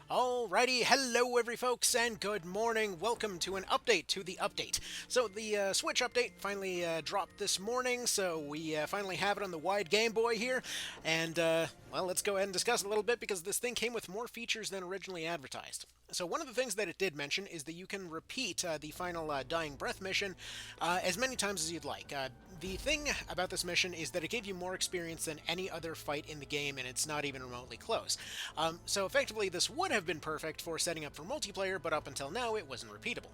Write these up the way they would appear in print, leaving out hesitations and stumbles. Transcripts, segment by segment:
Alrighty, hello every folks, and good morning. Welcome to an update to the update. So the Switch update finally dropped this morning, so we finally have it on the Wide Gameboy here, and well, let's go ahead and discuss it a little bit because this thing came with more features than originally advertised. So one of the things that it did mention is that you can repeat the final Dying Breath mission as many times as you'd like. The thing about this mission is that it gave you more experience than any other fight in the game, and it's not even remotely close. So effectively, this would have been perfect for setting up for multiplayer, but up until now, it wasn't repeatable.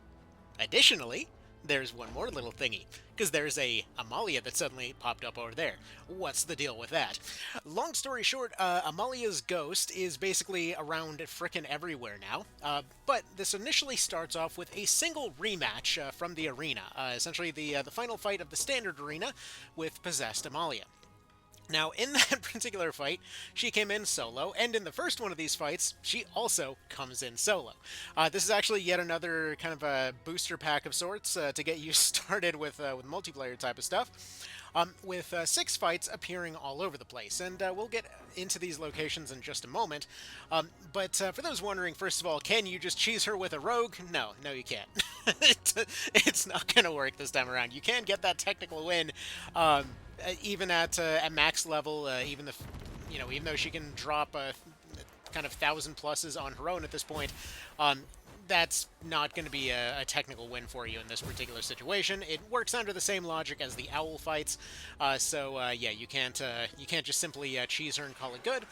Additionally, there's one more little thingy, because there's a Amalia that suddenly popped up over there. What's the deal with that? Long story short, Amalia's ghost is basically around frickin' everywhere now, but this initially starts off with a single rematch from the arena, essentially the final fight of the standard arena with possessed Amalia. Now, in that particular fight, she came in solo, and in the first one of these fights, she also comes in solo. This is actually yet another kind of a booster pack of sorts to get you started with multiplayer type of stuff, with 6 fights appearing all over the place, and we'll get into these locations in just a moment. But for those wondering, first of all, can you just cheese her with a rogue? No, you can't. It's not going to work this time around. You can get that technical win. Even at max level, even though she can drop kind of 1,000 pluses on her own at this point, that's not going to be a technical win for you in this particular situation. It works under the same logic as the owl fights, so yeah, you can't just simply cheese her and call it good.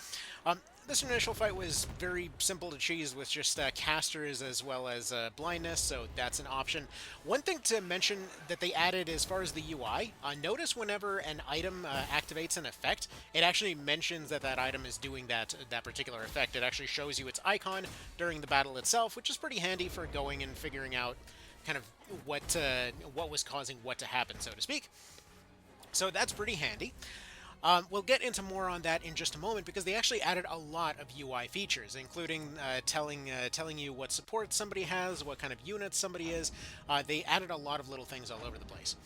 This initial fight was very simple to cheese with just casters as well as blindness, so that's an option. One thing to mention that they added as far as the UI, notice whenever an item activates an effect, it actually mentions that that item is doing that particular effect. It actually shows you its icon during the battle itself, which is pretty handy for going and figuring out kind of what was causing what to happen, so to speak. So that's pretty handy. We'll get into more on that in just a moment because they actually added a lot of UI features, including telling you what support somebody has, what kind of unit somebody is. They added a lot of little things all over the place.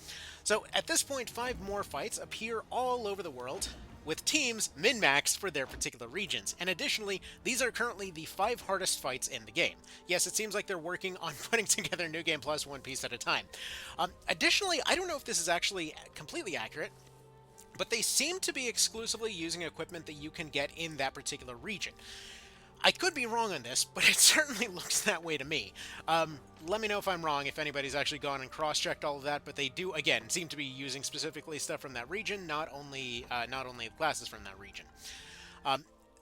So at this point, 5 more fights appear all over the world, with teams min-maxed for their particular regions. And additionally, these are currently the 5 hardest fights in the game. Yes, it seems like they're working on putting together New Game Plus one piece at a time. Additionally, I don't know if this is actually completely accurate, but they seem to be exclusively using equipment that you can get in that particular region. I could be wrong on this, but it certainly looks that way to me. Let me know if I'm wrong, if anybody's actually gone and cross-checked all of that, but they do, again, seem to be using specifically stuff from that region, not only classes from that region.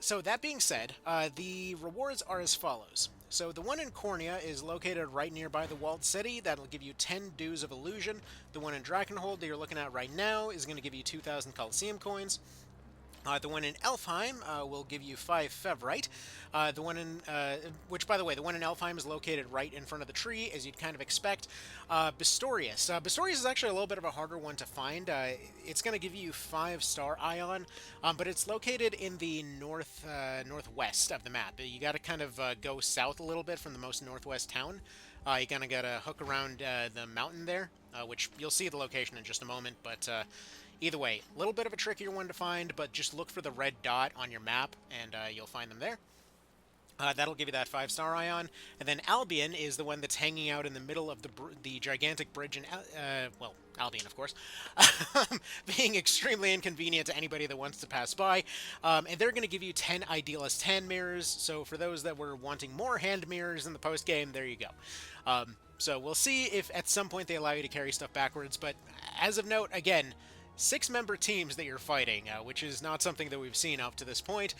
So that being said, the rewards are as follows. So the one in Cornea is located right nearby the walled city. That'll give you 10 dues of illusion. The one in Drakenhold that you're looking at right now is going to give you 2,000 Coliseum coins. The one in Elfheim will give you 5 Fevrite. Which, by the way, the one in Elfheim is located right in front of the tree, as you'd kind of expect. Bistorius. Bistorius is actually a little bit of a harder one to find. It's going to give you 5-star Ion, but it's located in the northwest of the map. You got to kind of go south a little bit from the most northwest town. You kind of got to hook around the mountain there, which you'll see the location in just a moment, but either way, a little bit of a trickier one to find, but just look for the red dot on your map, and you'll find them there. That'll give you that 5-star Ion. And then Albion is the one that's hanging out in the middle of the gigantic bridge in, Albion, of course, being extremely inconvenient to anybody that wants to pass by. And they're going to give you 10 Idealist hand mirrors, so for those that were wanting more hand mirrors in the post-game, there you go. So we'll see if at some point they allow you to carry stuff backwards, but as of note, again, 6-member teams that you're fighting, which is not something that we've seen up to this point.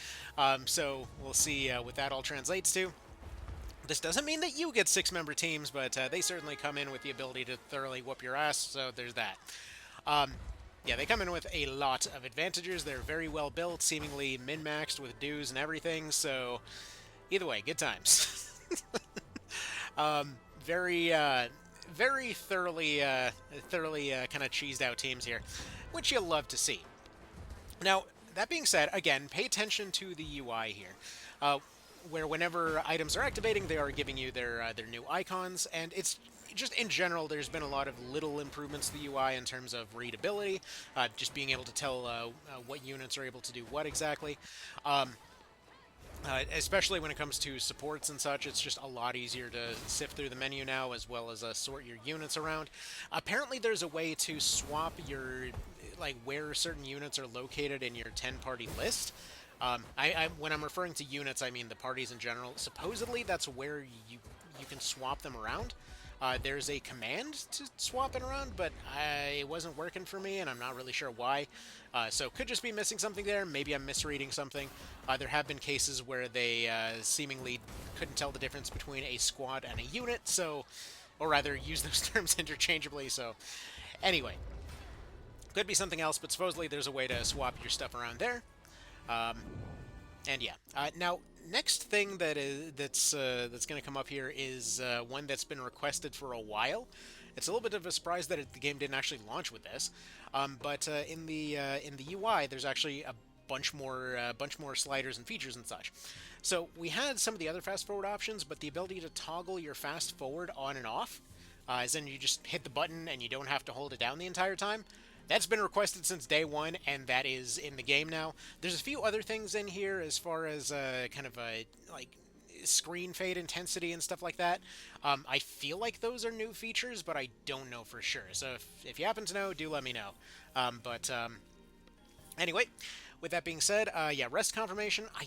So we'll see what that all translates to. This doesn't mean that you get 6-member teams, but they certainly come in with the ability to thoroughly whoop your ass, so there's that. Yeah, they come in with a lot of advantages. They're very well built, seemingly min-maxed with dues and everything, so either way, good times. Very thoroughly kind of cheesed out teams here, which you'll love to see. Now, that being said, again, pay attention to the UI here, where whenever items are activating, they are giving you their new icons, and it's just in general, there's been a lot of little improvements to the UI in terms of readability, just being able to tell what units are able to do what exactly. Especially when it comes to supports and such, it's just a lot easier to sift through the menu now, as well as sort your units around. Apparently, there's a way to swap your like where certain units are located in your 10-party list. When I'm referring to units, I mean the parties in general. Supposedly, that's where you can swap them around. There's a command to swap it around, but it wasn't working for me, and I'm not really sure why. So could just be missing something there. Maybe I'm misreading something. There have been cases where they seemingly couldn't tell the difference between a squad and a unit, so, or rather, use those terms interchangeably. So, anyway, could be something else, but supposedly there's a way to swap your stuff around there. And yeah, now next thing that's going to come up here is one that's been requested for a while. It's a little bit of a surprise that the game didn't actually launch with this, but in the UI, there's actually a bunch more sliders and features and such. So we had some of the other fast forward options, but the ability to toggle your fast forward on and off, as in you just hit the button and you don't have to hold it down the entire time. That's been requested since day one, and that is in the game now. There's a few other things in here as far as kind of like screen fade intensity and stuff like that. I feel like those are new features, but I don't know for sure. So if you happen to know, do let me know. Anyway, with that being said, yeah, rest confirmation. I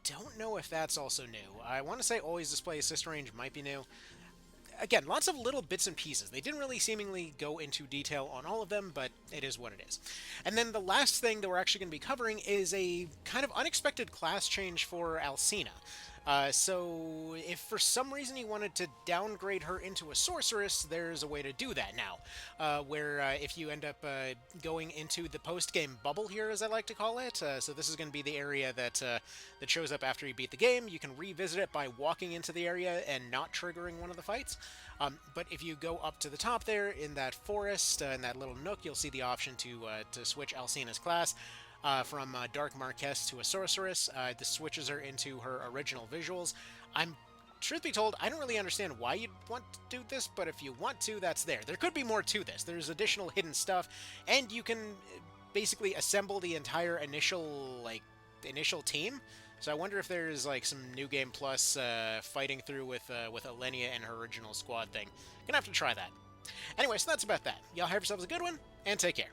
don't know if that's also new. I want to say always display assist range might be new. Again, lots of little bits and pieces. They didn't really seemingly go into detail on all of them, but it is what it is. And then the last thing that we're actually going to be covering is a kind of unexpected class change for Alcina. So if for some reason you wanted to downgrade her into a sorceress, there's a way to do that now, where if you end up going into the post-game bubble here, as I like to call it, so this is going to be the area that shows up after you beat the game. You can revisit it by walking into the area and not triggering one of the fights. But if you go up to the top there in that forest, in that little nook, you'll see the option to switch Alcina's class. From Dark Marquess to a Sorceress. This switches her into her original visuals. Truth be told, I don't really understand why you'd want to do this, but if you want to, that's there. There could be more to this. There's additional hidden stuff, and you can basically assemble the entire initial team. So I wonder if there's like some New Game Plus fighting through with Alenia and her original squad thing. Gonna have to try that. Anyway, so that's about that. Y'all have yourselves a good one, and take care.